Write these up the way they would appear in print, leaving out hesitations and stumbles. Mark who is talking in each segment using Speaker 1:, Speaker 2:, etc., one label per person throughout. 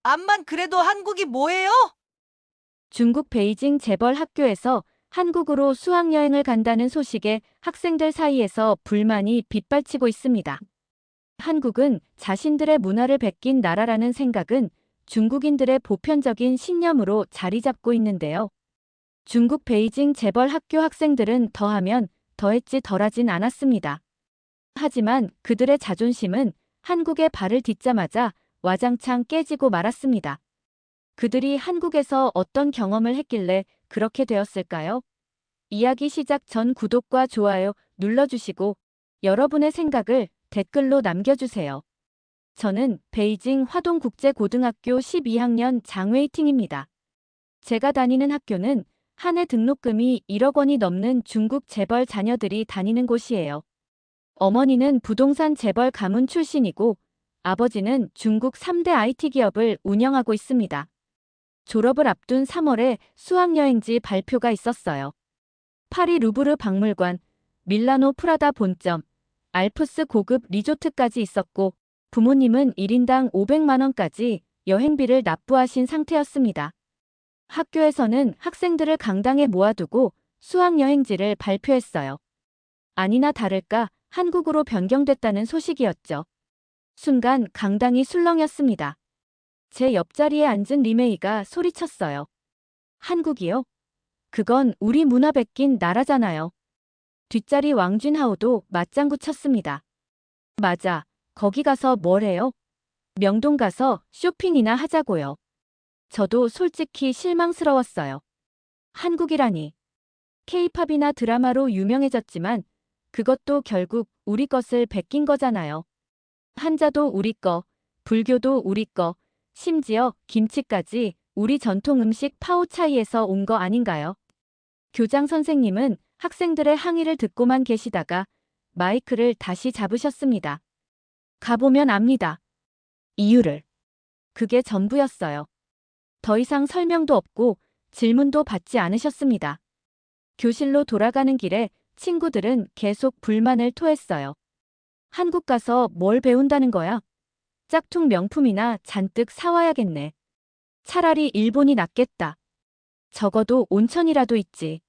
Speaker 1: 암만 그래도 한국이 뭐예요?
Speaker 2: 중국 베이징 재벌 학교에서 한국으로 수학여행을 간다는 소식에 학생들 사이에서 불만이 빗발치고 있습니다. 한국은 자신들의 문화를 베낀 나라라는 생각은 중국인들의 보편적인 신념으로 자리 잡고 있는데요. 중국 베이징 재벌 학교 학생들은 더하면 더했지 덜하진 않았습니다. 하지만 그들의 자존심은 한국에 발을 딛자마자 와장창 깨지고 말았습니다. 그들이 한국에서 어떤 경험을 했길래 그렇게 되었을까요? 이야기 시작 전 구독과 좋아요 눌러주시고 여러분의 생각을 댓글로 남겨주세요. 저는 베이징 화동국제고등학교 12학년 장웨이팅입니다. 제가 다니는 학교는 한 해 등록금이 1억 원이 넘는 중국 재벌 자녀들이 다니는 곳이에요. 어머니는 부동산 재벌 가문 출신이고 아버지는 중국 3대 IT 기업을 운영하고 있습니다. 졸업을 앞둔 3월에 수학여행지 발표가 있었어요. 파리 루브르 박물관, 밀라노 프라다 본점, 알프스 고급 리조트까지 있었고 부모님은 1인당 500만 원까지 여행비를 납부하신 상태였습니다. 학교에서는 학생들을 강당에 모아두고 수학여행지를 발표했어요. 아니나 다를까 한국으로 변경됐다는 소식이었죠. 순간 강당이 술렁였습니다. 제 옆자리에 앉은 리메이가 소리쳤어요. 한국이요? 그건 우리 문화 베낀 나라잖아요. 뒷자리 왕준하오도 맞장구 쳤습니다. 맞아. 거기 가서 뭘 해요? 명동 가서 쇼핑이나 하자고요. 저도 솔직히 실망스러웠어요. 한국이라니. 케이팝이나 드라마로 유명해졌지만 그것도 결국 우리 것을 베낀 거잖아요. 한자도 우리 거, 불교도 우리 거, 심지어 김치까지 우리 전통 음식 파오차이에서 온 거 아닌가요? 교장 선생님은 학생들의 항의를 듣고만 계시다가 마이크를 다시 잡으셨습니다. 가보면 압니다. 이유를. 그게 전부였어요. 더 이상 설명도 없고 질문도 받지 않으셨습니다. 교실로 돌아가는 길에 친구들은 계속 불만을 토했어요. 한국 가서 뭘 배운다는 거야? 짝퉁 명품이나 잔뜩 사와야겠네. 차라리 일본이 낫겠다. 적어도 온천이라도 있지.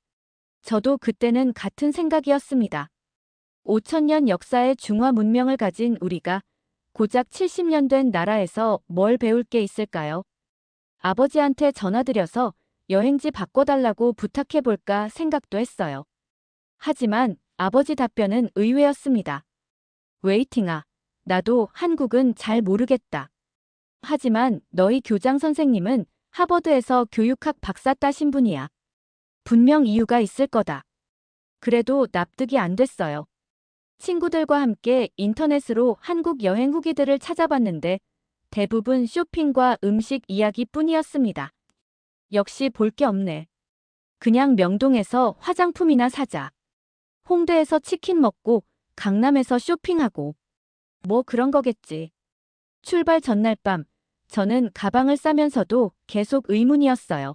Speaker 2: 저도 그때는 같은 생각이었습니다. 5천년 역사의 중화 문명을 가진 우리가 고작 70년 된 나라에서 뭘 배울 게 있을까요? 아버지한테 전화드려서 여행지 바꿔달라고 부탁해볼까 생각도 했어요. 하지만 아버지 답변은 의외였습니다. 웨이팅아, 나도 한국은 잘 모르겠다. 하지만 너희 교장 선생님은 하버드에서 교육학 박사 따신 분이야. 분명 이유가 있을 거다. 그래도 납득이 안 됐어요. 친구들과 함께 인터넷으로 한국 여행 후기들을 찾아봤는데 대부분 쇼핑과 음식 이야기뿐이었습니다. 역시 볼 게 없네. 그냥 명동에서 화장품이나 사자. 홍대에서 치킨 먹고 강남에서 쇼핑하고. 뭐 그런 거겠지. 출발 전날 밤, 저는 가방을 싸면서도 계속 의문이었어요.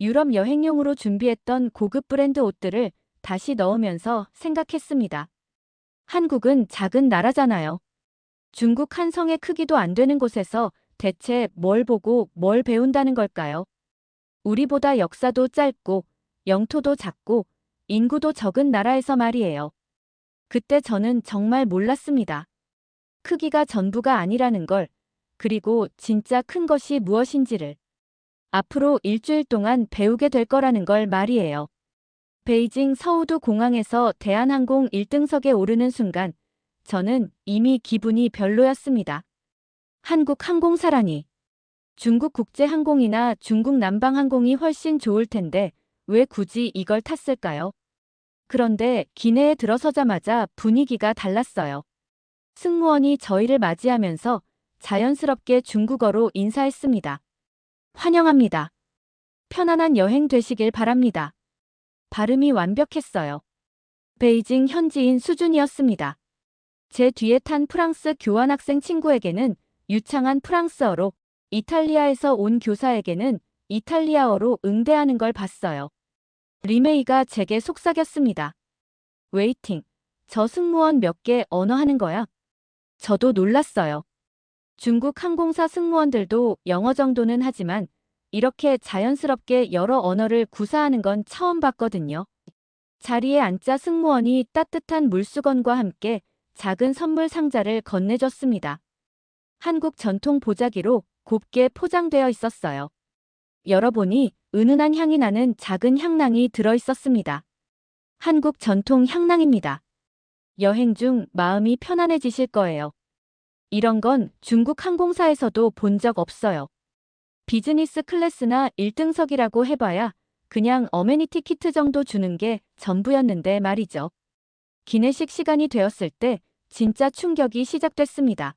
Speaker 2: 유럽 여행용으로 준비했던 고급 브랜드 옷들을 다시 넣으면서 생각했습니다. 한국은 작은 나라잖아요. 중국 한 성의 크기도 안 되는 곳에서 대체 뭘 보고 뭘 배운다는 걸까요? 우리보다 역사도 짧고 영토도 작고 인구도 적은 나라에서 말이에요. 그때 저는 정말 몰랐습니다. 크기가 전부가 아니라는 걸, 그리고 진짜 큰 것이 무엇인지를. 앞으로 일주일 동안 배우게 될 거라는 걸 말이에요. 베이징 서우두 공항에서 대한항공 1등석에 오르는 순간 저는 이미 기분이 별로였습니다. 한국 항공사라니. 중국 국제항공이나 중국 남방항공이 훨씬 좋을 텐데 왜 굳이 이걸 탔을까요? 그런데 기내에 들어서자마자 분위기가 달랐어요. 승무원이 저희를 맞이하면서 자연스럽게 중국어로 인사했습니다. 환영합니다. 편안한 여행 되시길 바랍니다. 발음이 완벽했어요. 베이징 현지인 수준이었습니다. 제 뒤에 탄 프랑스 교환학생 친구에게는 유창한 프랑스어로, 이탈리아에서 온 교사에게는 이탈리아어로 응대하는 걸 봤어요. 리메이가 제게 속삭였습니다. 웨이팅. 저 승무원 몇 개 언어 하는 거야? 저도 놀랐어요. 중국 항공사 승무원들도 영어 정도는 하지만 이렇게 자연스럽게 여러 언어를 구사하는 건 처음 봤거든요. 자리에 앉자 승무원이 따뜻한 물수건과 함께 작은 선물 상자를 건네줬습니다. 한국 전통 보자기로 곱게 포장되어 있었어요. 열어보니 은은한 향이 나는 작은 향낭이 들어있었습니다. 한국 전통 향낭입니다. 여행 중 마음이 편안해지실 거예요. 이런 건 중국 항공사에서도 본 적 없어요. 비즈니스 클래스나 1등석이라고 해봐야 그냥 어메니티 키트 정도 주는 게 전부였는데 말이죠. 기내식 시간이 되었을 때 진짜 충격이 시작됐습니다.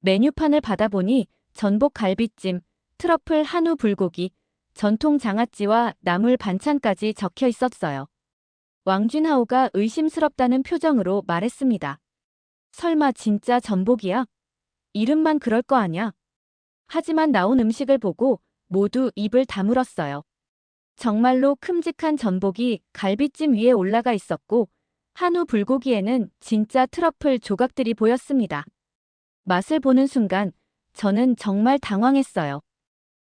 Speaker 2: 메뉴판을 받아보니 전복 갈비찜, 트러플 한우 불고기, 전통 장아찌와 나물 반찬까지 적혀 있었어요. 왕준하오가 의심스럽다는 표정으로 말했습니다. 설마 진짜 전복이야? 이름만 그럴 거 아냐? 하지만 나온 음식을 보고 모두 입을 다물었어요. 정말로 큼직한 전복이 갈비찜 위에 올라가 있었고 한우 불고기에는 진짜 트러플 조각들이 보였습니다. 맛을 보는 순간 저는 정말 당황했어요.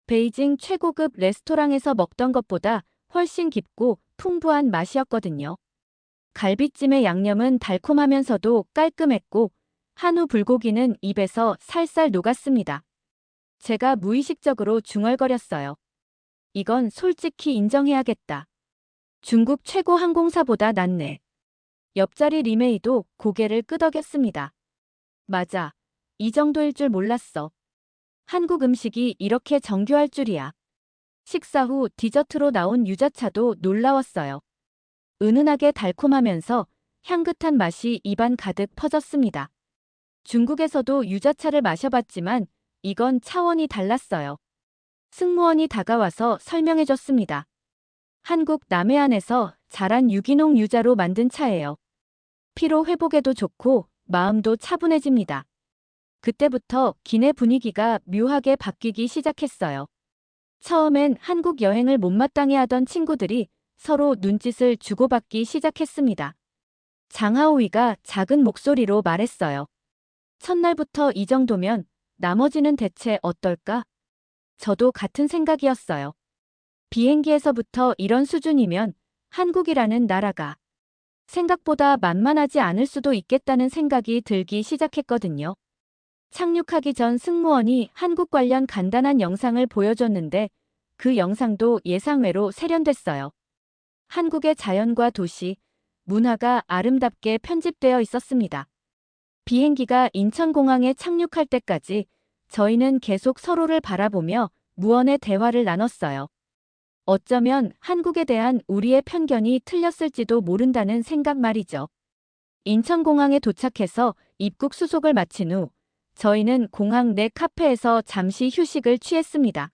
Speaker 2: 베이징 최고급 레스토랑에서 먹던 것보다 훨씬 깊고 풍부한 맛이었거든요. 갈비찜의 양념은 달콤하면서도 깔끔했고 한우 불고기는 입에서 살살 녹았습니다. 제가 무의식적으로 중얼거렸어요. 이건 솔직히 인정해야겠다. 중국 최고 항공사보다 낫네. 옆자리 리메이도 고개를 끄덕였습니다. 맞아. 이 정도일 줄 몰랐어. 한국 음식이 이렇게 정교할 줄이야. 식사 후 디저트로 나온 유자차도 놀라웠어요. 은은하게 달콤하면서 향긋한 맛이 입안 가득 퍼졌습니다. 중국에서도 유자차를 마셔봤지만 이건 차원이 달랐어요. 승무원이 다가와서 설명해줬습니다. 한국 남해안에서 자란 유기농 유자로 만든 차예요. 피로 회복에도 좋고 마음도 차분해집니다. 그때부터 기내 분위기가 묘하게 바뀌기 시작했어요. 처음엔 한국 여행을 못마땅해 하던 친구들이 서로 눈짓을 주고받기 시작했습니다. 장하오이가 작은 목소리로 말했어요. 첫날부터 이 정도면 나머지는 대체 어떨까? 저도 같은 생각이었어요. 비행기에서부터 이런 수준이면 한국이라는 나라가 생각보다 만만하지 않을 수도 있겠다는 생각이 들기 시작했거든요. 착륙하기 전 승무원이 한국 관련 간단한 영상을 보여줬는데 그 영상도 예상외로 세련됐어요. 한국의 자연과 도시, 문화가 아름답게 편집되어 있었습니다. 비행기가 인천공항에 착륙할 때까지 저희는 계속 서로를 바라보며 무언의 대화를 나눴어요. 어쩌면 한국에 대한 우리의 편견이 틀렸을지도 모른다는 생각 말이죠. 인천공항에 도착해서 입국 수속을 마친 후 저희는 공항 내 카페에서 잠시 휴식을 취했습니다.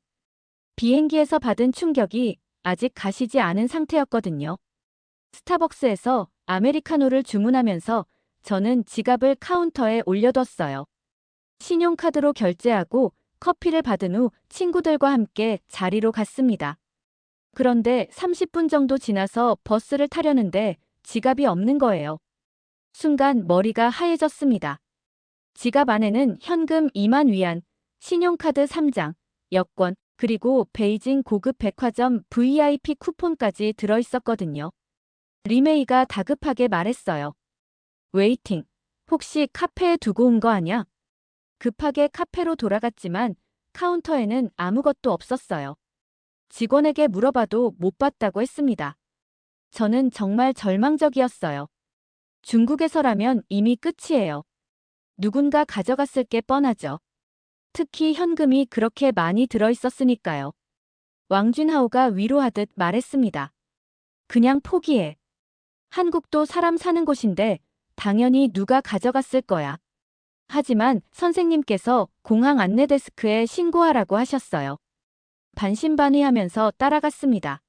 Speaker 2: 비행기에서 받은 충격이 아직 가시지 않은 상태였거든요. 스타벅스에서 아메리카노를 주문하면서 저는 지갑을 카운터에 올려뒀어요. 신용카드로 결제하고 커피를 받은 후 친구들과 함께 자리로 갔습니다. 그런데 30분 정도 지나서 버스를 타려는데 지갑이 없는 거예요. 순간 머리가 하얘졌습니다. 지갑 안에는 현금 2만 위안, 신용카드 3장, 여권, 그리고 베이징 고급 백화점 VIP 쿠폰까지 들어있었거든요. 리메이가 다급하게 말했어요. 웨이팅, 혹시 카페에 두고 온 거 아냐? 급하게 카페로 돌아갔지만 카운터에는 아무것도 없었어요. 직원에게 물어봐도 못 봤다고 했습니다. 저는 정말 절망적이었어요. 중국에서라면 이미 끝이에요. 누군가 가져갔을 게 뻔하죠. 특히 현금이 그렇게 많이 들어있었으니까요. 왕준하오가 위로하듯 말했습니다. 그냥 포기해. 한국도 사람 사는 곳인데 당연히 누가 가져갔을 거야. 하지만 선생님께서 공항 안내데스크에 신고하라고 하셨어요. 반신반의하면서 따라갔습니다.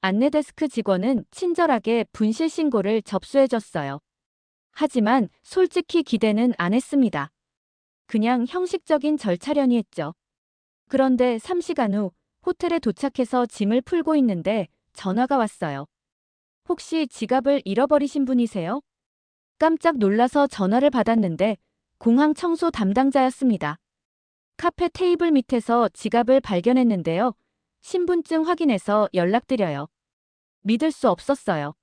Speaker 2: 안내데스크 직원은 친절하게 분실 신고를 접수해줬어요. 하지만 솔직히 기대는 안 했습니다. 그냥 형식적인 절차련이 했죠. 그런데 3시간 후 호텔에 도착해서 짐을 풀고 있는데 전화가 왔어요. 혹시 지갑을 잃어버리신 분이세요? 깜짝 놀라서 전화를 받았는데 공항 청소 담당자였습니다. 카페 테이블 밑에서 지갑을 발견했는데요. 신분증 확인해서 연락드려요. 믿을 수 없었어요.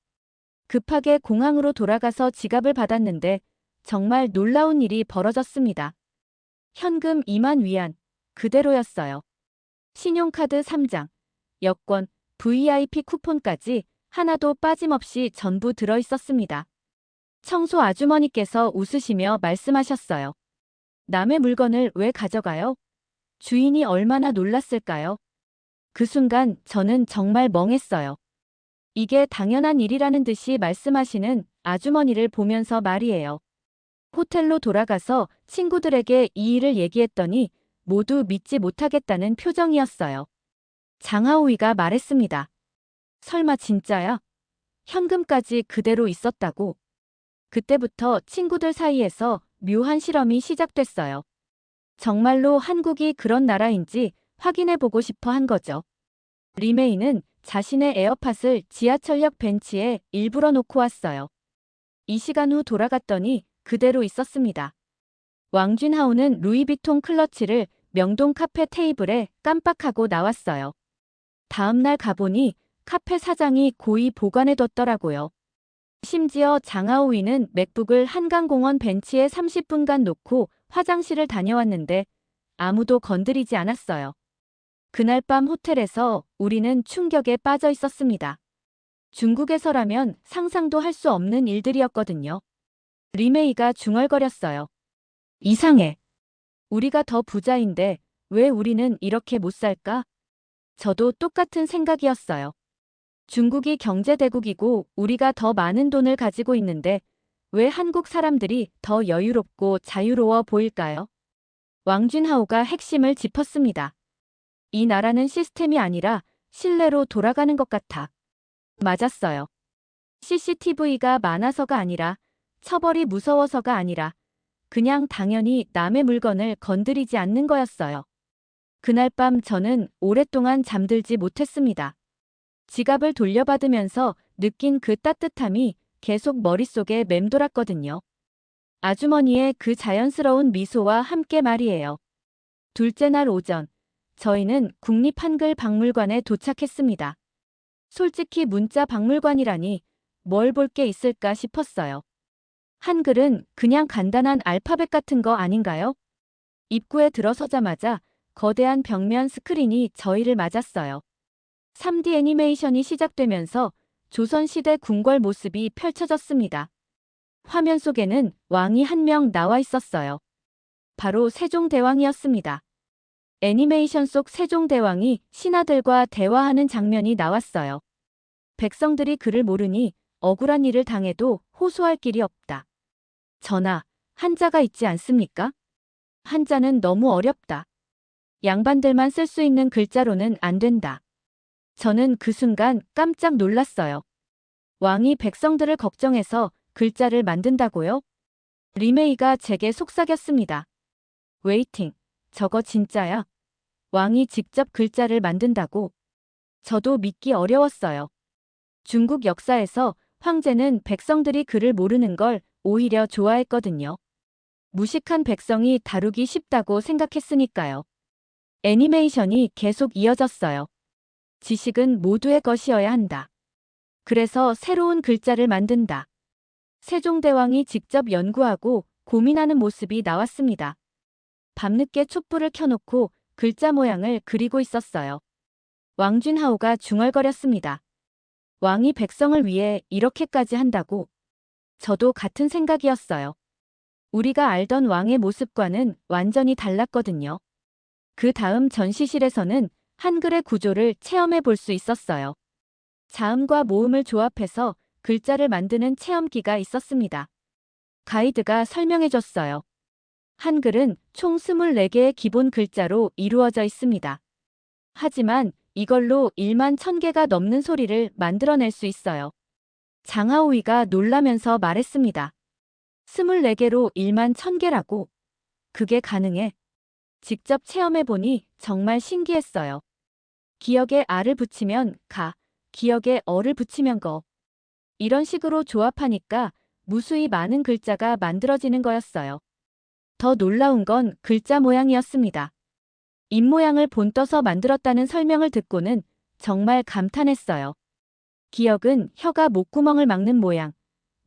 Speaker 2: 급하게 공항으로 돌아가서 지갑을 받았는데 정말 놀라운 일이 벌어졌습니다. 현금 2만 위안, 그대로였어요. 신용카드 3장, 여권, VIP 쿠폰까지 하나도 빠짐없이 전부 들어있었습니다. 청소 아주머니께서 웃으시며 말씀하셨어요. 남의 물건을 왜 가져가요? 주인이 얼마나 놀랐을까요? 그 순간 저는 정말 멍했어요. 이게 당연한 일이라는 듯이 말씀하시는 아주머니를 보면서 말이에요. 호텔로 돌아가서 친구들에게 이 일을 얘기했더니 모두 믿지 못하겠다는 표정이었어요. 장하오이가 말했습니다. 설마 진짜야? 현금까지 그대로 있었다고. 그때부터 친구들 사이에서 묘한 실험이 시작됐어요. 정말로 한국이 그런 나라인지 확인해보고 싶어 한 거죠. 리메이는 자신의 에어팟을 지하철역 벤치에 일부러 놓고 왔어요. 이 시간 후 돌아갔더니 그대로 있었습니다. 왕준하오는 루이비통 클러치를 명동 카페 테이블에 깜빡하고 나왔어요. 다음 날 가보니 카페 사장이 고이 보관해뒀더라고요. 심지어 장하오이는 맥북을 한강공원 벤치에 30분간 놓고 화장실을 다녀왔는데 아무도 건드리지 않았어요. 그날 밤 호텔에서 우리는 충격에 빠져 있었습니다. 중국에서라면 상상도 할 수 없는 일들이었거든요. 리메이가 중얼거렸어요. 이상해. 우리가 더 부자인데 왜 우리는 이렇게 못 살까? 저도 똑같은 생각이었어요. 중국이 경제대국이고 우리가 더 많은 돈을 가지고 있는데 왜 한국 사람들이 더 여유롭고 자유로워 보일까요? 왕준하오가 핵심을 짚었습니다. 이 나라는 시스템이 아니라 신뢰로 돌아가는 것 같아. 맞았어요. CCTV가 많아서가 아니라 처벌이 무서워서가 아니라 그냥 당연히 남의 물건을 건드리지 않는 거였어요. 그날 밤 저는 오랫동안 잠들지 못했습니다. 지갑을 돌려받으면서 느낀 그 따뜻함이 계속 머릿속에 맴돌았거든요. 아주머니의 그 자연스러운 미소와 함께 말이에요. 둘째 날 오전, 저희는 국립한글박물관에 도착했습니다. 솔직히 문자 박물관이라니 뭘 볼 게 있을까 싶었어요. 한글은 그냥 간단한 알파벳 같은 거 아닌가요? 입구에 들어서자마자 거대한 벽면 스크린이 저희를 맞았어요. 3D 애니메이션이 시작되면서 조선시대 궁궐 모습이 펼쳐졌습니다. 화면 속에는 왕이 한 명 나와 있었어요. 바로 세종대왕이었습니다. 애니메이션 속 세종대왕이 신하들과 대화하는 장면이 나왔어요. 백성들이 그를 모르니 억울한 일을 당해도 호소할 길이 없다. 전하, 한자가 있지 않습니까? 한자는 너무 어렵다. 양반들만 쓸 수 있는 글자로는 안 된다. 저는 그 순간 깜짝 놀랐어요. 왕이 백성들을 걱정해서 글자를 만든다고요? 리메이가 제게 속삭였습니다. 웨이팅, 저거 진짜야? 왕이 직접 글자를 만든다고? 저도 믿기 어려웠어요. 중국 역사에서 황제는 백성들이 글을 모르는 걸 오히려 좋아했거든요. 무식한 백성이 다루기 쉽다고 생각했으니까요. 애니메이션이 계속 이어졌어요. 지식은 모두의 것이어야 한다. 그래서 새로운 글자를 만든다. 세종대왕이 직접 연구하고 고민하는 모습이 나왔습니다. 밤늦게 촛불을 켜놓고 글자 모양을 그리고 있었어요. 왕준하오가 중얼거렸습니다. 왕이 백성을 위해 이렇게까지 한다고? 저도 같은 생각이었어요. 우리가 알던 왕의 모습과는 완전히 달랐거든요. 그 다음 전시실에서는 한글의 구조를 체험해 볼 수 있었어요. 자음과 모음을 조합해서 글자를 만드는 체험기가 있었습니다. 가이드가 설명해 줬어요. 한글은 총 24개의 기본 글자로 이루어져 있습니다. 하지만 이걸로 1만 1000개가 넘는 소리를 만들어낼 수 있어요. 장하오이가 놀라면서 말했습니다. 24개로 1만 1000개라고? 그게 가능해? 직접 체험해보니 정말 신기했어요. 기역에 아를 붙이면 가, 기역에 어를 붙이면 거. 이런 식으로 조합하니까 무수히 많은 글자가 만들어지는 거였어요. 더 놀라운 건 글자 모양이었습니다. 입모양을 본떠서 만들었다는 설명을 듣고는 정말 감탄했어요. 기역은 혀가 목구멍을 막는 모양,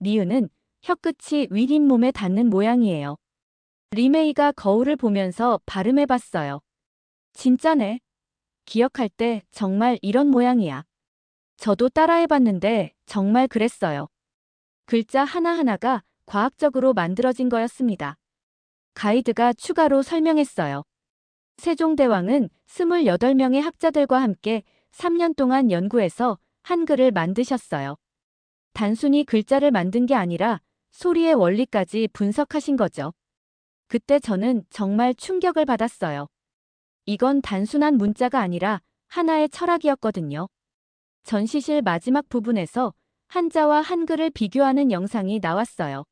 Speaker 2: 니은은 혀끝이 윗잇몸에 닿는 모양이에요. 리메이가 거울을 보면서 발음해봤어요. 진짜네. 기억할 때 정말 이런 모양이야. 저도 따라해봤는데 정말 그랬어요. 글자 하나하나가 과학적으로 만들어진 거였습니다. 가이드가 추가로 설명했어요. 세종대왕은 28명의 학자들과 함께 3년 동안 연구해서 한글을 만드셨어요. 단순히 글자를 만든 게 아니라 소리의 원리까지 분석하신 거죠. 그때 저는 정말 충격을 받았어요. 이건 단순한 문자가 아니라 하나의 철학이었거든요. 전시실 마지막 부분에서 한자와 한글을 비교하는 영상이 나왔어요.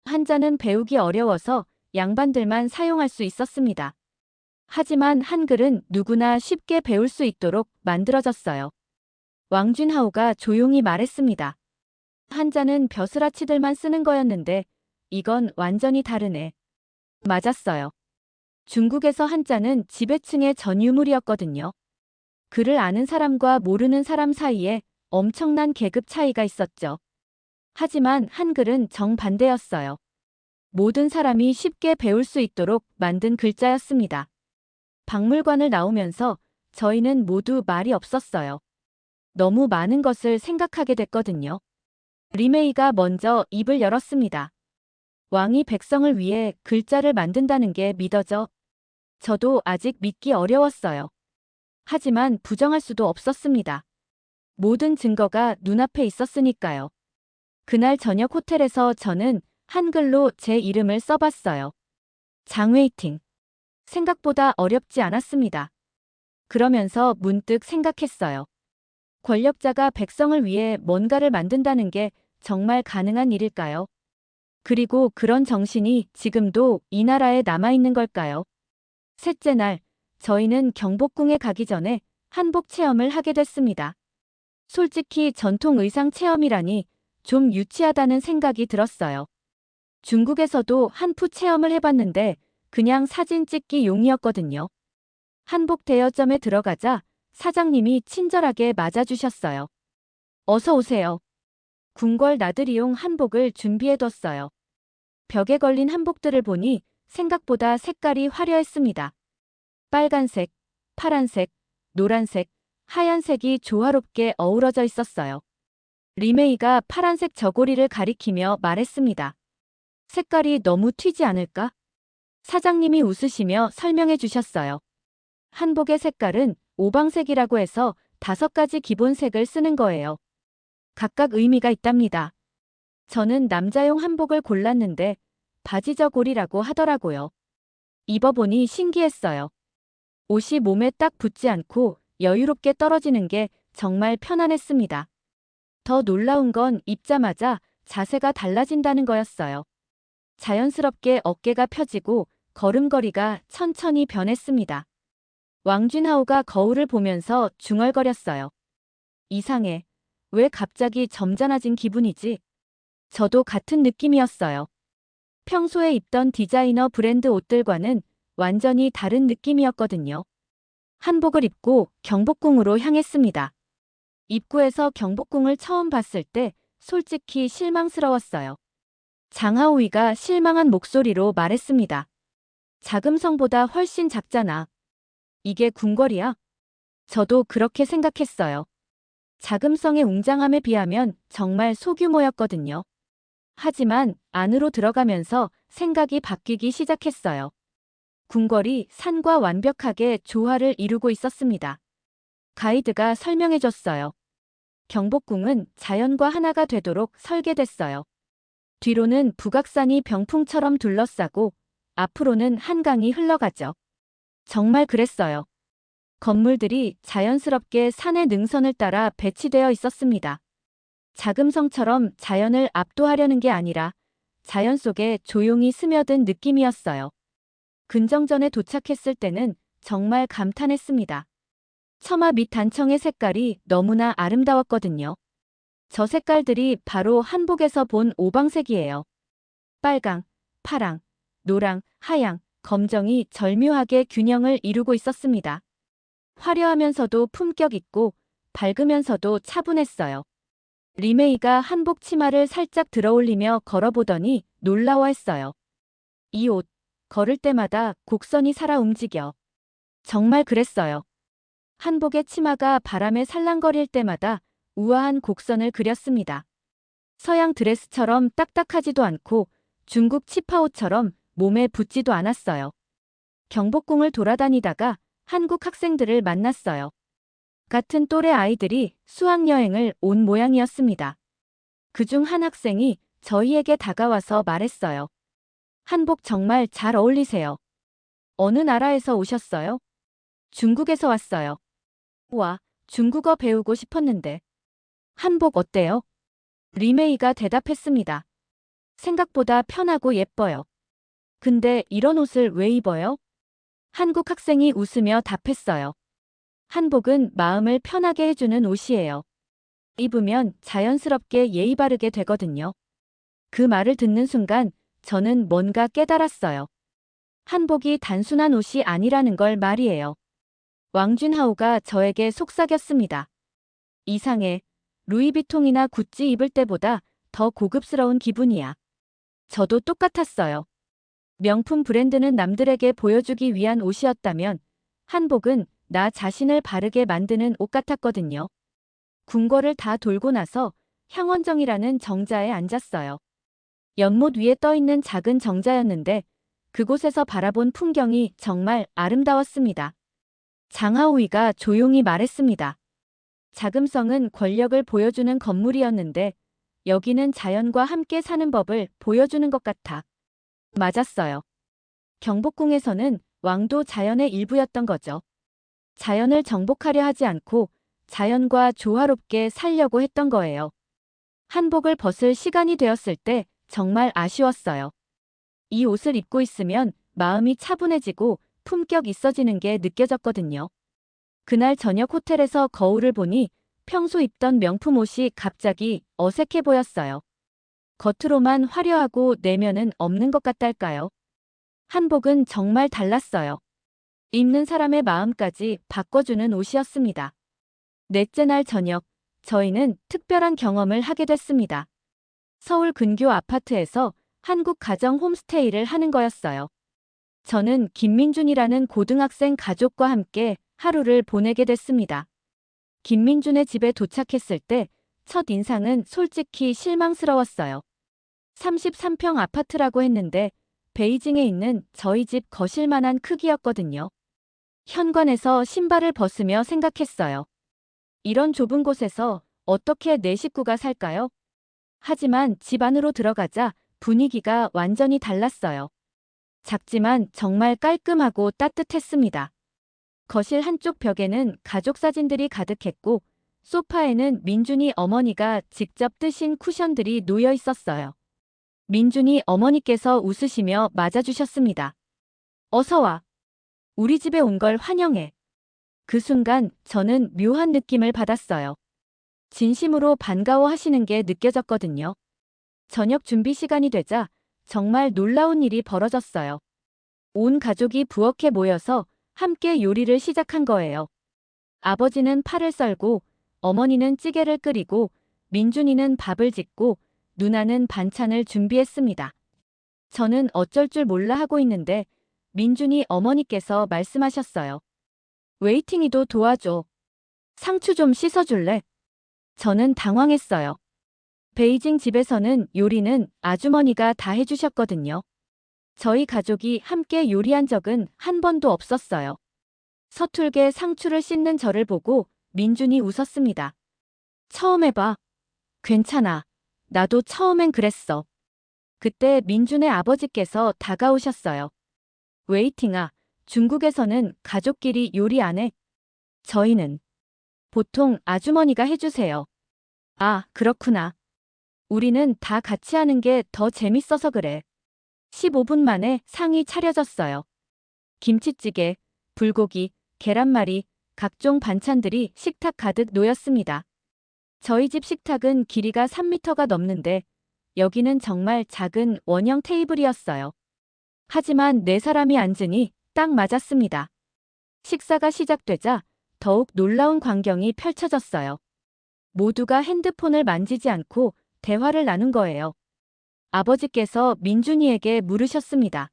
Speaker 2: 한자는 배우기 어려워서 양반들만 사용할 수 있었습니다. 하지만 한글은 누구나 쉽게 배울 수 있도록 만들어졌어요. 왕준하오가 조용히 말했습니다. 한자는 벼슬아치들만 쓰는 거였는데 이건 완전히 다르네. 맞았어요. 중국에서 한자는 지배층의 전유물이었거든요. 글을 아는 사람과 모르는 사람 사이에 엄청난 계급 차이가 있었죠. 하지만 한글은 정반대였어요. 모든 사람이 쉽게 배울 수 있도록 만든 글자였습니다. 박물관을 나오면서 저희는 모두 말이 없었어요. 너무 많은 것을 생각하게 됐거든요. 리메이가 먼저 입을 열었습니다. 왕이 백성을 위해 글자를 만든다는 게 믿어져. 저도 아직 믿기 어려웠어요. 하지만 부정할 수도 없었습니다. 모든 증거가 눈앞에 있었으니까요. 그날 저녁 호텔에서 저는 한글로 제 이름을 써봤어요. 장웨이팅. 생각보다 어렵지 않았습니다. 그러면서 문득 생각했어요. 권력자가 백성을 위해 뭔가를 만든다는 게 정말 가능한 일일까요? 그리고 그런 정신이 지금도 이 나라에 남아있는 걸까요? 셋째 날, 저희는 경복궁에 가기 전에 한복 체험을 하게 됐습니다. 솔직히 전통 의상 체험이라니 좀 유치하다는 생각이 들었어요. 중국에서도 한푸 체험을 해봤는데 그냥 사진 찍기 용이었거든요. 한복 대여점에 들어가자 사장님이 친절하게 맞아주셨어요. 어서 오세요. 궁궐 나들이용 한복을 준비해뒀어요. 벽에 걸린 한복들을 보니 생각보다 색깔이 화려했습니다. 빨간색, 파란색, 노란색, 하얀색이 조화롭게 어우러져 있었어요. 리메이가 파란색 저고리를 가리키며 말했습니다. 색깔이 너무 튀지 않을까? 사장님이 웃으시며 설명해 주셨어요. 한복의 색깔은 오방색이라고 해서 5가지 기본색을 쓰는 거예요. 각각 의미가 있답니다. 저는 남자용 한복을 골랐는데 바지 저고리라고 하더라고요. 입어보니 신기했어요. 옷이 몸에 딱 붙지 않고 여유롭게 떨어지는 게 정말 편안했습니다. 더 놀라운 건 입자마자 자세가 달라진다는 거였어요. 자연스럽게 어깨가 펴지고 걸음걸이가 천천히 변했습니다. 왕준하오가 거울을 보면서 중얼거렸어요. 이상해. 왜 갑자기 점잖아진 기분이지? 저도 같은 느낌이었어요. 평소에 입던 디자이너 브랜드 옷들과는 완전히 다른 느낌이었거든요. 한복을 입고 경복궁으로 향했습니다. 입구에서 경복궁을 처음 봤을 때 솔직히 실망스러웠어요. 장하오이가 실망한 목소리로 말했습니다. 자금성보다 훨씬 작잖아. 이게 궁궐이야? 저도 그렇게 생각했어요. 자금성의 웅장함에 비하면 정말 소규모였거든요. 하지만 안으로 들어가면서 생각이 바뀌기 시작했어요. 궁궐이 산과 완벽하게 조화를 이루고 있었습니다. 가이드가 설명해줬어요. 경복궁은 자연과 하나가 되도록 설계됐어요. 뒤로는 북악산이 병풍처럼 둘러싸고 앞으로는 한강이 흘러가죠. 정말 그랬어요. 건물들이 자연스럽게 산의 능선을 따라 배치되어 있었습니다. 자금성처럼 자연을 압도하려는 게 아니라 자연 속에 조용히 스며든 느낌이었어요. 근정전에 도착했을 때는 정말 감탄했습니다. 처마 밑 단청의 색깔이 너무나 아름다웠거든요. 저 색깔들이 바로 한복에서 본 오방색이에요. 빨강, 파랑, 노랑, 하양, 검정이 절묘하게 균형을 이루고 있었습니다. 화려하면서도 품격 있고 밝으면서도 차분했어요. 리메이가 한복 치마를 살짝 들어올리며 걸어보더니 놀라워했어요. 이 옷, 걸을 때마다 곡선이 살아 움직여. 정말 그랬어요. 한복의 치마가 바람에 살랑거릴 때마다 우아한 곡선을 그렸습니다. 서양 드레스처럼 딱딱하지도 않고 중국 치파오처럼 몸에 붙지도 않았어요. 경복궁을 돌아다니다가 한국 학생들을 만났어요. 같은 또래 아이들이 수학여행을 온 모양이었습니다. 그중 한 학생이 저희에게 다가와서 말했어요. 한복 정말 잘 어울리세요. 어느 나라에서 오셨어요? 중국에서 왔어요. 와, 중국어 배우고 싶었는데. 한복 어때요? 리메이가 대답했습니다. 생각보다 편하고 예뻐요. 근데 이런 옷을 왜 입어요? 한국 학생이 웃으며 답했어요. 한복은 마음을 편하게 해주는 옷이에요. 입으면 자연스럽게 예의 바르게 되거든요. 그 말을 듣는 순간 저는 뭔가 깨달았어요. 한복이 단순한 옷이 아니라는 걸 말이에요. 왕준하오가 저에게 속삭였습니다. 이상해. 루이비통이나 구찌 입을 때보다 더 고급스러운 기분이야. 저도 똑같았어요. 명품 브랜드는 남들에게 보여주기 위한 옷이었다면 한복은 나 자신을 바르게 만드는 옷 같았거든요. 궁궐을 다 돌고 나서 향원정이라는 정자에 앉았어요. 연못 위에 떠있는 작은 정자였는데 그곳에서 바라본 풍경이 정말 아름다웠습니다. 장하오이가 조용히 말했습니다. 자금성은 권력을 보여주는 건물이었는데 여기는 자연과 함께 사는 법을 보여주는 것 같아. 맞았어요. 경복궁에서는 왕도 자연의 일부였던 거죠. 자연을 정복하려 하지 않고 자연과 조화롭게 살려고 했던 거예요. 한복을 벗을 시간이 되었을 때 정말 아쉬웠어요. 이 옷을 입고 있으면 마음이 차분해지고 품격 있어지는 게 느껴졌거든요. 그날 저녁 호텔에서 거울을 보니 평소 입던 명품 옷이 갑자기 어색해 보였어요. 겉으로만 화려하고 내면은 없는 것 같달까요? 한복은 정말 달랐어요. 입는 사람의 마음까지 바꿔주는 옷이었습니다. 넷째 날 저녁, 저희는 특별한 경험을 하게 됐습니다. 서울 근교 아파트에서 한국 가정 홈스테이를 하는 거였어요. 저는 김민준이라는 고등학생 가족과 함께 하루를 보내게 됐습니다. 김민준의 집에 도착했을 때 첫 인상은 솔직히 실망스러웠어요. 33평 아파트라고 했는데 베이징에 있는 저희 집 거실만한 크기였거든요. 현관에서 신발을 벗으며 생각했어요. 이런 좁은 곳에서 어떻게 내 식구가 살까요? 하지만 집 안으로 들어가자 분위기가 완전히 달랐어요. 작지만 정말 깔끔하고 따뜻했습니다. 거실 한쪽 벽에는 가족 사진들이 가득했고 소파에는 민준이 어머니가 직접 뜨신 쿠션들이 놓여 있었어요. 민준이 어머니께서 웃으시며 맞아주셨습니다. 어서 와. 우리 집에 온 걸 환영해. 그 순간 저는 묘한 느낌을 받았어요. 진심으로 반가워하시는 게 느껴졌거든요. 저녁 준비 시간이 되자 정말 놀라운 일이 벌어졌어요. 온 가족이 부엌에 모여서 함께 요리를 시작한 거예요. 아버지는 파를 썰고 어머니는 찌개를 끓이고 민준이는 밥을 짓고 누나는 반찬을 준비했습니다. 저는 어쩔 줄 몰라 하고 있는데 민준이 어머니께서 말씀하셨어요. 웨이팅이도 도와줘. 상추 좀 씻어줄래? 저는 당황했어요. 베이징 집에서는 요리는 아주머니가 다 해주셨거든요. 저희 가족이 함께 요리한 적은 한 번도 없었어요. 서툴게 상추를 씻는 저를 보고 민준이 웃었습니다. 처음 해봐. 괜찮아. 나도 처음엔 그랬어. 그때 민준의 아버지께서 다가오셨어요. 웨이팅아, 중국에서는 가족끼리 요리 안 해. 저희는 보통 아주머니가 해주세요. 아, 그렇구나. 우리는 다 같이 하는 게 더 재밌어서 그래. 15분 만에 상이 차려졌어요. 김치찌개, 불고기, 계란말이, 각종 반찬들이 식탁 가득 놓였습니다. 저희 집 식탁은 길이가 3m가 넘는데 여기는 정말 작은 원형 테이블이었어요. 하지만 네 사람이 앉으니 딱 맞았습니다. 식사가 시작되자 더욱 놀라운 광경이 펼쳐졌어요. 모두가 핸드폰을 만지지 않고 대화를 나눈 거예요. 아버지께서 민준이에게 물으셨습니다.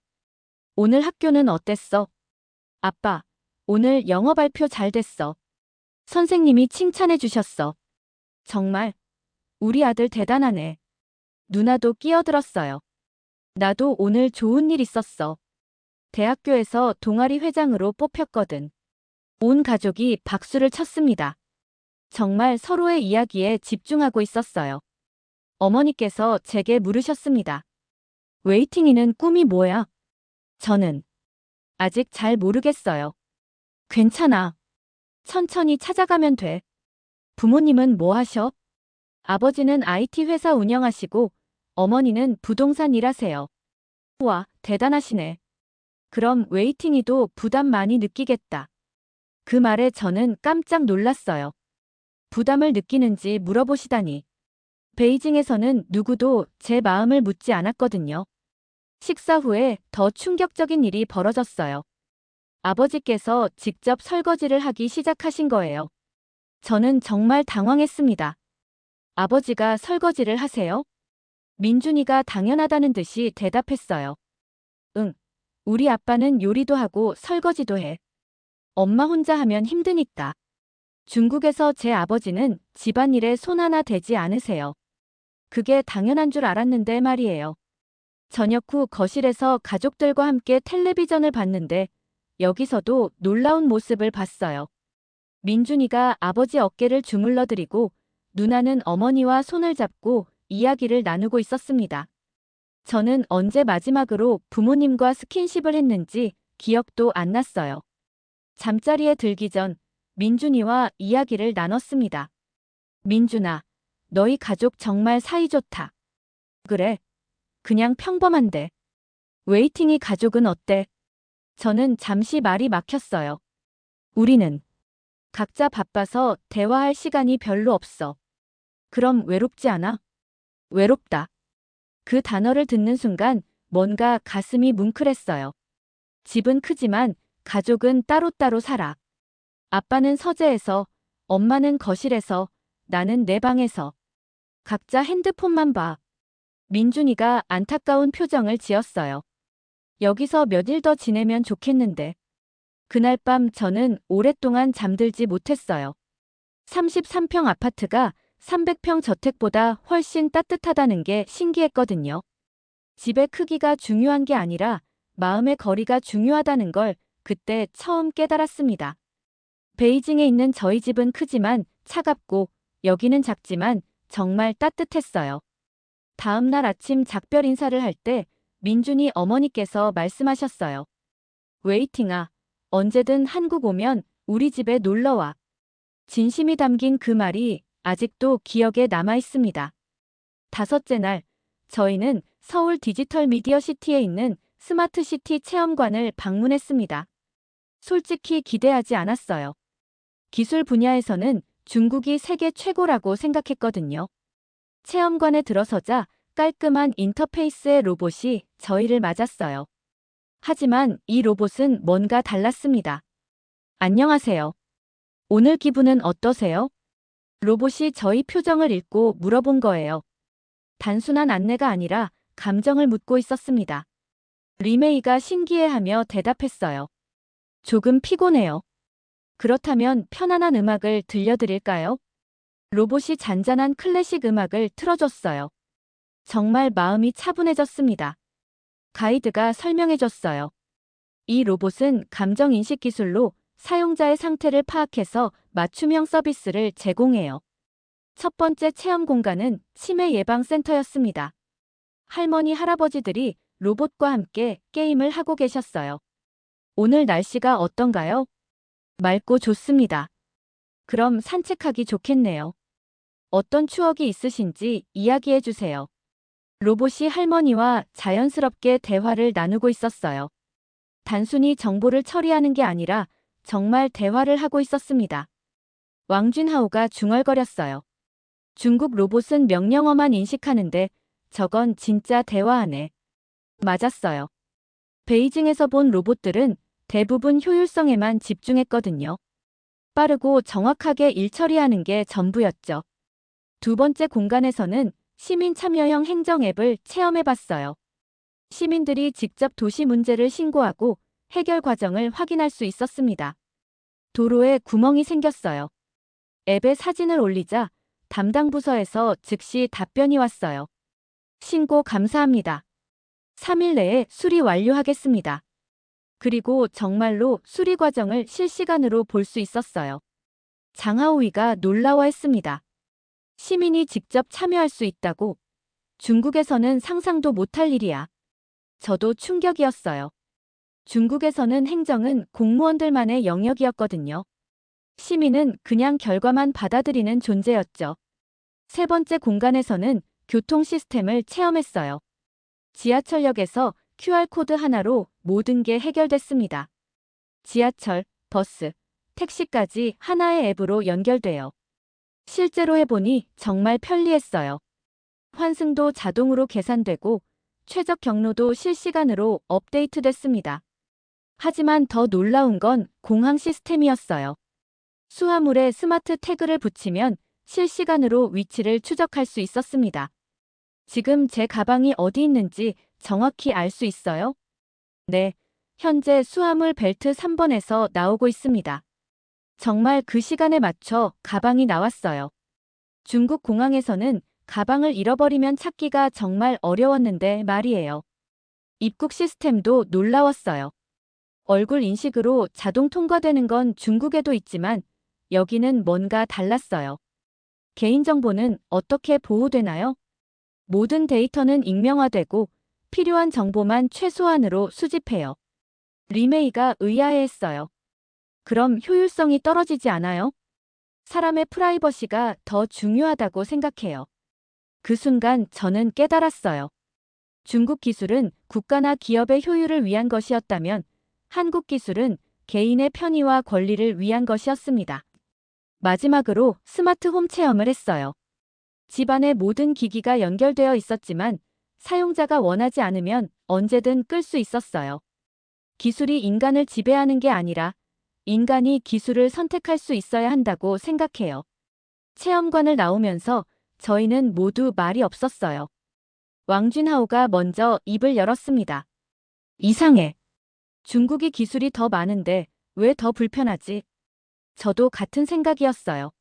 Speaker 2: 오늘 학교는 어땠어? 아빠, 오늘 영어 발표 잘 됐어. 선생님이 칭찬해 주셨어. 정말, 우리 아들 대단하네. 누나도 끼어들었어요. 나도 오늘 좋은 일 있었어. 대학교에서 동아리 회장으로 뽑혔거든. 온 가족이 박수를 쳤습니다. 정말 서로의 이야기에 집중하고 있었어요. 어머니께서 제게 물으셨습니다. 웨이팅이는 꿈이 뭐야? 저는 아직 잘 모르겠어요. 괜찮아. 천천히 찾아가면 돼. 부모님은 뭐 하셔? 아버지는 IT 회사 운영하시고 어머니는 부동산 일하세요. 우와, 대단하시네. 그럼 웨이팅이도 부담 많이 느끼겠다. 그 말에 저는 깜짝 놀랐어요. 부담을 느끼는지 물어보시다니. 베이징에서는 누구도 제 마음을 묻지 않았거든요. 식사 후에 더 충격적인 일이 벌어졌어요. 아버지께서 직접 설거지를 하기 시작하신 거예요. 저는 정말 당황했습니다. 아버지가 설거지를 하세요? 민준이가 당연하다는 듯이 대답했어요. 응, 우리 아빠는 요리도 하고 설거지도 해. 엄마 혼자 하면 힘드니까. 중국에서 제 아버지는 집안일에 손 하나 대지 않으세요. 그게 당연한 줄 알았는데 말이에요. 저녁 후 거실에서 가족들과 함께 텔레비전을 봤는데 여기서도 놀라운 모습을 봤어요. 민준이가 아버지 어깨를 주물러드리고 누나는 어머니와 손을 잡고 이야기를 나누고 있었습니다. 저는 언제 마지막으로 부모님과 스킨십을 했는지 기억도 안 났어요. 잠자리에 들기 전 민준이와 이야기를 나눴습니다. 민준아, 너희 가족 정말 사이좋다. 그래, 그냥 평범한데. 웨이팅이 가족은 어때? 저는 잠시 말이 막혔어요. 우리는 각자 바빠서 대화할 시간이 별로 없어. 그럼 외롭지 않아? 외롭다. 그 단어를 듣는 순간 뭔가 가슴이 뭉클했어요. 집은 크지만 가족은 따로따로 살아. 아빠는 서재에서, 엄마는 거실에서, 나는 내 방에서. 각자 핸드폰만 봐. 민준이가 안타까운 표정을 지었어요. 여기서 며칠 더 지내면 좋겠는데. 그날 밤 저는 오랫동안 잠들지 못했어요. 33평 아파트가 300평 저택보다 훨씬 따뜻하다는 게 신기했거든요. 집의 크기가 중요한 게 아니라 마음의 거리가 중요하다는 걸 그때 처음 깨달았습니다. 베이징에 있는 저희 집은 크지만 차갑고 여기는 작지만 정말 따뜻했어요. 다음 날 아침 작별 인사를 할 때 민준이 어머니께서 말씀하셨어요. 웨이팅아, 언제든 한국 오면 우리 집에 놀러와. 진심이 담긴 그 말이 아직도 기억에 남아 있습니다. 다섯째 날, 저희는 서울 디지털 미디어 시티에 있는 스마트시티 체험관을 방문했습니다. 솔직히 기대하지 않았어요. 기술 분야에서는 중국이 세계 최고라고 생각했거든요. 체험관에 들어서자 깔끔한 인터페이스의 로봇이 저희를 맞았어요. 하지만 이 로봇은 뭔가 달랐습니다. 안녕하세요. 오늘 기분은 어떠세요? 로봇이 저희 표정을 읽고 물어본 거예요. 단순한 안내가 아니라 감정을 묻고 있었습니다. 리메이가 신기해하며 대답했어요. 조금 피곤해요. 그렇다면 편안한 음악을 들려드릴까요? 로봇이 잔잔한 클래식 음악을 틀어줬어요. 정말 마음이 차분해졌습니다. 가이드가 설명해줬어요. 이 로봇은 감정인식 기술로 사용자의 상태를 파악해서 맞춤형 서비스를 제공해요. 첫 번째 체험 공간은 치매 예방센터였습니다. 할머니, 할아버지들이 로봇과 함께 게임을 하고 계셨어요. 오늘 날씨가 어떤가요? 맑고 좋습니다. 그럼 산책하기 좋겠네요. 어떤 추억이 있으신지 이야기해 주세요. 로봇이 할머니와 자연스럽게 대화를 나누고 있었어요. 단순히 정보를 처리하는 게 아니라 정말 대화를 하고 있었습니다. 왕준하오가 중얼거렸어요. 중국 로봇은 명령어만 인식하는데 저건 진짜 대화하네. 맞았어요. 베이징에서 본 로봇들은 대부분 효율성에만 집중했거든요. 빠르고 정확하게 일 처리하는 게 전부였죠. 두 번째 공간에서는 시민 참여형 행정 앱을 체험해봤어요. 시민들이 직접 도시 문제를 신고하고 해결 과정을 확인할 수 있었습니다. 도로에 구멍이 생겼어요. 앱에 사진을 올리자 담당 부서에서 즉시 답변이 왔어요. 신고 감사합니다. 3일 내에 수리 완료하겠습니다. 그리고 정말로 수리 과정을 실시간으로 볼 수 있었어요. 장하오이가 놀라워했습니다. 시민이 직접 참여할 수 있다고. 중국에서는 상상도 못할 일이야. 저도 충격이었어요. 중국에서는 행정은 공무원들만의 영역이었거든요. 시민은 그냥 결과만 받아들이는 존재였죠. 세 번째 공간에서는 교통 시스템을 체험했어요. 지하철역에서 QR코드 하나로 모든 게 해결됐습니다. 지하철, 버스, 택시까지 하나의 앱으로 연결돼요. 실제로 해보니 정말 편리했어요. 환승도 자동으로 계산되고 최적 경로도 실시간으로 업데이트됐습니다. 하지만 더 놀라운 건 공항 시스템이었어요. 수화물에 스마트 태그를 붙이면 실시간으로 위치를 추적할 수 있었습니다. 지금 제 가방이 어디 있는지 정확히 알 수 있어요? 네, 현재 수화물 벨트 3번에서 나오고 있습니다. 정말 그 시간에 맞춰 가방이 나왔어요. 중국 공항에서는 가방을 잃어버리면 찾기가 정말 어려웠는데 말이에요. 입국 시스템도 놀라웠어요. 얼굴 인식으로 자동 통과되는 건 중국에도 있지만 여기는 뭔가 달랐어요. 개인정보는 어떻게 보호되나요? 모든 데이터는 익명화되고 필요한 정보만 최소한으로 수집해요. 리메이가 의아해했어요. 그럼 효율성이 떨어지지 않아요? 사람의 프라이버시가 더 중요하다고 생각해요. 그 순간 저는 깨달았어요. 중국 기술은 국가나 기업의 효율을 위한 것이었다면 한국 기술은 개인의 편의와 권리를 위한 것이었습니다. 마지막으로 스마트 홈 체험을 했어요. 집안의 모든 기기가 연결되어 있었지만 사용자가 원하지 않으면 언제든 끌 수 있었어요. 기술이 인간을 지배하는 게 아니라 인간이 기술을 선택할 수 있어야 한다고 생각해요. 체험관을 나오면서 저희는 모두 말이 없었어요. 왕준하오가 먼저 입을 열었습니다. 이상해. 중국이 기술이 더 많은데 왜 더 불편하지? 저도 같은 생각이었어요.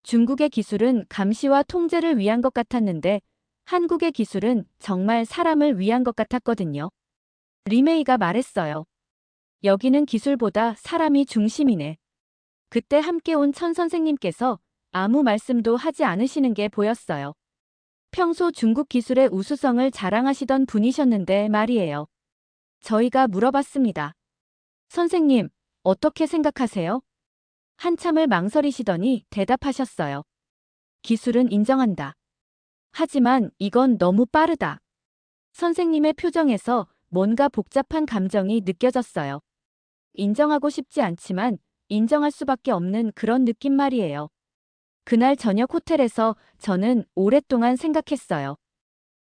Speaker 2: 중국의 기술은 감시와 통제를 위한 것 같았는데 한국의 기술은 정말 사람을 위한 것 같았거든요. 리메이가 말했어요. 여기는 기술보다 사람이 중심이네. 그때 함께 온 천 선생님께서 아무 말씀도 하지 않으시는 게 보였어요. 평소 중국 기술의 우수성을 자랑하시던 분이셨는데 말이에요. 저희가 물어봤습니다. 선생님, 어떻게 생각하세요? 한참을 망설이시더니 대답하셨어요. 기술은 인정한다. 하지만 이건 너무 빠르다. 선생님의 표정에서 뭔가 복잡한 감정이 느껴졌어요. 인정하고 싶지 않지만 인정할 수밖에 없는 그런 느낌 말이에요. 그날 저녁 호텔에서 저는 오랫동안 생각했어요.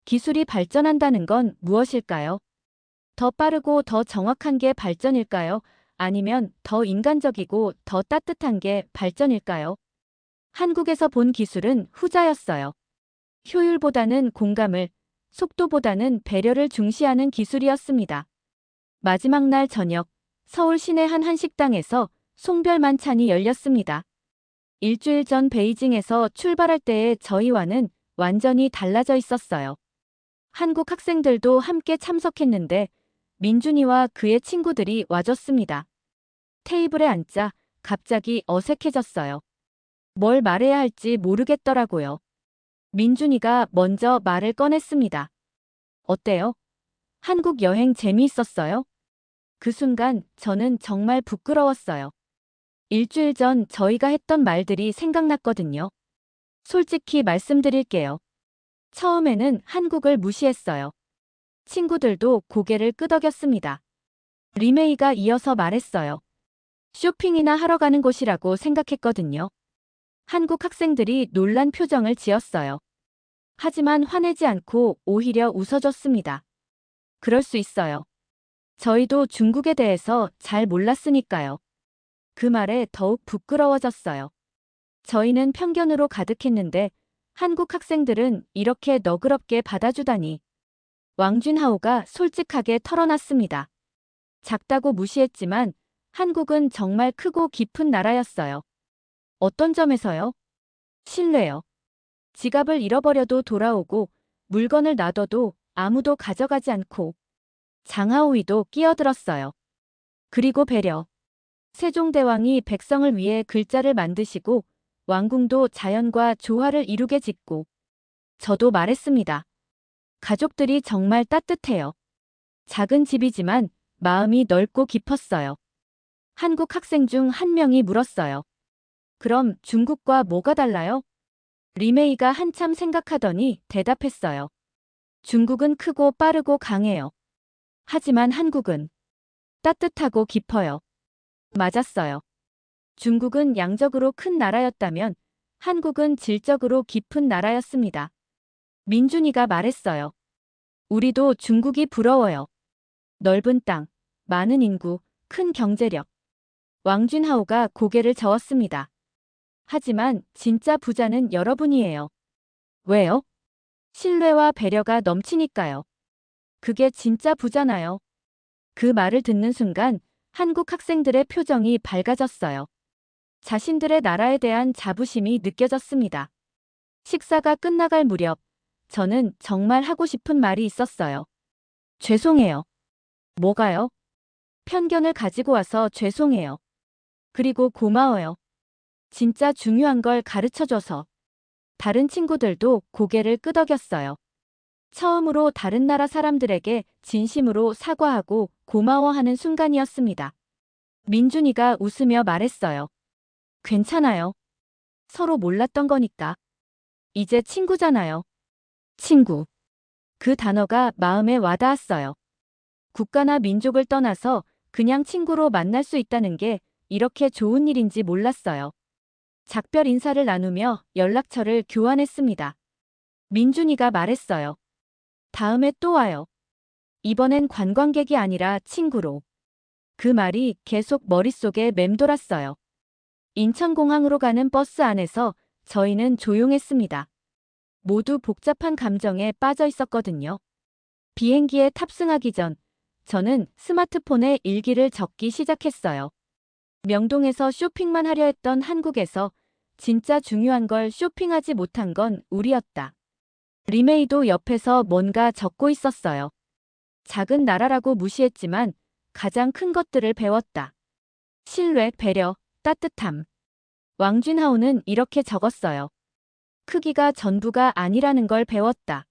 Speaker 2: 기술이 발전한다는 건 무엇일까요? 더 빠르고 더 정확한 게 발전일까요? 아니면 더 인간적이고 더 따뜻한 게 발전일까요? 한국에서 본 기술은 후자였어요. 효율보다는 공감을, 속도보다는 배려를 중시하는 기술이었습니다. 마지막 날 저녁, 서울 시내 한 한식당에서 송별 만찬이 열렸습니다. 일주일 전 베이징에서 출발할 때의 저희와는 완전히 달라져 있었어요. 한국 학생들도 함께 참석했는데 민준이와 그의 친구들이 와줬습니다. 테이블에 앉자 갑자기 어색해졌어요. 뭘 말해야 할지 모르겠더라고요. 민준이가 먼저 말을 꺼냈습니다. 어때요? 한국 여행 재미있었어요? 그 순간 저는 정말 부끄러웠어요. 일주일 전 저희가 했던 말들이 생각났거든요. 솔직히 말씀드릴게요. 처음에는 한국을 무시했어요. 친구들도 고개를 끄덕였습니다. 리메이가 이어서 말했어요. 쇼핑이나 하러 가는 곳이라고 생각했거든요. 한국 학생들이 놀란 표정을 지었어요. 하지만 화내지 않고 오히려 웃어줬습니다. 그럴 수 있어요. 저희도 중국에 대해서 잘 몰랐으니까요. 그 말에 더욱 부끄러워졌어요. 저희는 편견으로 가득했는데 한국 학생들은 이렇게 너그럽게 받아주다니. 왕준하오가 솔직하게 털어놨습니다. 작다고 무시했지만 한국은 정말 크고 깊은 나라였어요. 어떤 점에서요? 신뢰요. 지갑을 잃어버려도 돌아오고 물건을 놔둬도 아무도 가져가지 않고 장하오이도 끼어들었어요. 그리고 배려. 세종대왕이 백성을 위해 글자를 만드시고 왕궁도 자연과 조화를 이루게 짓고 저도 말했습니다. 가족들이 정말 따뜻해요. 작은 집이지만 마음이 넓고 깊었어요. 한국 학생 중 한 명이 물었어요. 그럼 중국과 뭐가 달라요? 리메이가 한참 생각하더니 대답했어요. 중국은 크고 빠르고 강해요. 하지만 한국은 따뜻하고 깊어요. 맞았어요. 중국은 양적으로 큰 나라였다면 한국은 질적으로 깊은 나라였습니다. 민준이가 말했어요. 우리도 중국이 부러워요. 넓은 땅, 많은 인구, 큰 경제력. 왕준하오가 고개를 저었습니다. 하지만 진짜 부자는 여러분이에요. 왜요? 신뢰와 배려가 넘치니까요. 그게 진짜 부자나요? 그 말을 듣는 순간 한국 학생들의 표정이 밝아졌어요. 자신들의 나라에 대한 자부심이 느껴졌습니다. 식사가 끝나갈 무렵 저는 정말 하고 싶은 말이 있었어요. 죄송해요. 뭐가요? 편견을 가지고 와서 죄송해요. 그리고 고마워요. 진짜 중요한 걸 가르쳐줘서. 다른 친구들도 고개를 끄덕였어요. 처음으로 다른 나라 사람들에게 진심으로 사과하고 고마워하는 순간이었습니다. 민준이가 웃으며 말했어요. 괜찮아요. 서로 몰랐던 거니까. 이제 친구잖아요. 친구. 그 단어가 마음에 와닿았어요. 국가나 민족을 떠나서 그냥 친구로 만날 수 있다는 게 이렇게 좋은 일인지 몰랐어요. 작별 인사를 나누며 연락처를 교환했습니다. 민준이가 말했어요. 다음에 또 와요. 이번엔 관광객이 아니라 친구로. 그 말이 계속 머릿속에 맴돌았어요. 인천공항으로 가는 버스 안에서 저희는 조용했습니다. 모두 복잡한 감정에 빠져 있었거든요. 비행기에 탑승하기 전 저는 스마트폰에 일기를 적기 시작했어요. 명동에서 쇼핑만 하려 했던 한국에서 진짜 중요한 걸 쇼핑하지 못한 건 우리였다. 리메이도 옆에서 뭔가 적고 있었어요. 작은 나라라고 무시했지만 가장 큰 것들을 배웠다. 신뢰, 배려, 따뜻함. 왕준하오는 이렇게 적었어요. 크기가 전부가 아니라는 걸 배웠다.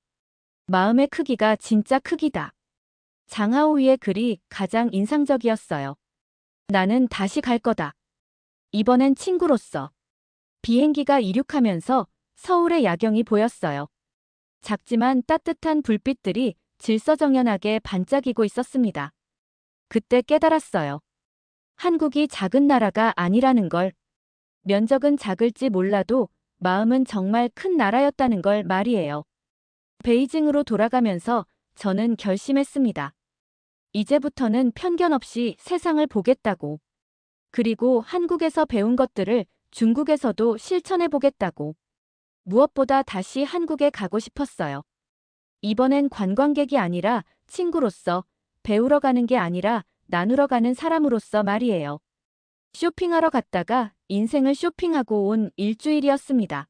Speaker 2: 마음의 크기가 진짜 크기다. 장하오이의 글이 가장 인상적이었어요. 나는 다시 갈 거다. 이번엔 친구로서. 비행기가 이륙하면서 서울의 야경이 보였어요. 작지만 따뜻한 불빛들이 질서정연하게 반짝이고 있었습니다. 그때 깨달았어요. 한국이 작은 나라가 아니라는 걸. 면적은 작을지 몰라도 마음은 정말 큰 나라였다는 걸 말이에요. 베이징으로 돌아가면서 저는 결심했습니다. 이제부터는 편견 없이 세상을 보겠다고. 그리고 한국에서 배운 것들을 중국에서도 실천해 보겠다고. 무엇보다 다시 한국에 가고 싶었어요. 이번엔 관광객이 아니라 친구로서, 배우러 가는 게 아니라 나누러 가는 사람으로서 말이에요. 쇼핑하러 갔다가 인생을 쇼핑하고 온 일주일이었습니다.